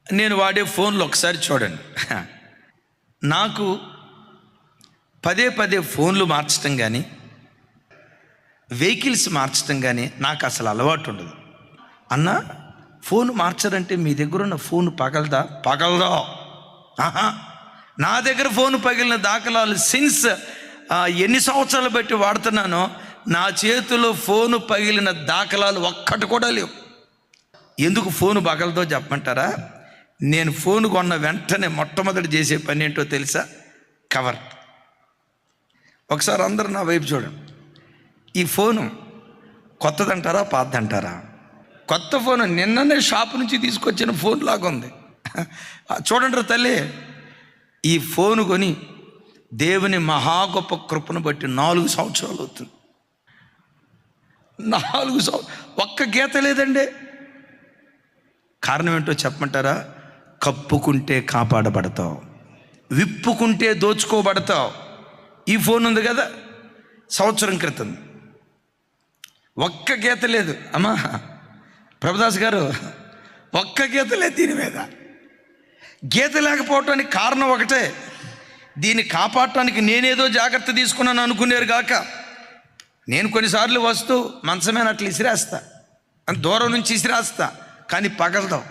నేను వాడే ఫోన్లు ఒకసారి చూడండి. నాకు పదే పదే ఫోన్లు మార్చడం కానీ వెహికల్స్ మార్చడం కానీ నాకు అసలు అలవాటు ఉండదు. అన్న ఫోన్ మార్చరంటే మీ దగ్గర ఉన్న ఫోన్ పగలదా? ఆహా, నా దగ్గర ఫోన్ పగిలిన దాఖలాలు సిన్స్ ఎన్ని సంవత్సరాలు బట్టి వాడుతున్నానో నా చేతిలో ఫోను పగిలిన దాఖలాలు ఒక్కటి కూడా లేవు. ఎందుకు ఫోను పగలదో చెప్పమంటారా? నేను ఫోన్ కొన్న వెంటనే మొట్టమొదటి చేసే పని ఏంటో తెలుసా? కవర్. ఒకసారి అందరూ నా వైపు చూడండి. ఈ ఫోను కొత్తదంటారా పాతదంటారా? కొత్త ఫోను, నిన్ననే షాప్ నుంచి తీసుకొచ్చిన ఫోన్ లాగా ఉంది. చూడండి తల్లి, ఈ ఫోను కొని దేవుని మహా గొప్ప కృపను బట్టి 4 సంవత్సరాలు అవుతుంది. 4 సంవత్సరాలు ఒక్క గీత లేదండి. కారణం ఏంటో చెప్పమంటారా? కప్పుకుంటే కాపాడబడతావు, విప్పుకుంటే దోచుకోబడతావు. ఈ ఫోన్ ఉంది కదా, సంవత్సరం క్రితం ఒక్క గీత లేదు. అమ్మా ప్రభుదాస్ గారు, ఒక్క గీత లేదు దీని మీద. గీత లేకపోవటానికి కారణం ఒకటే, దీన్ని కాపాడటానికి నేనేదో జాగ్రత్త తీసుకున్నాను అనుకునేరు గాక. నేను కొన్నిసార్లు మంచమైన అట్లా ఇసిరేస్తా, దూరం నుంచి ఇసిరేస్తా, కానీ పగలదాం.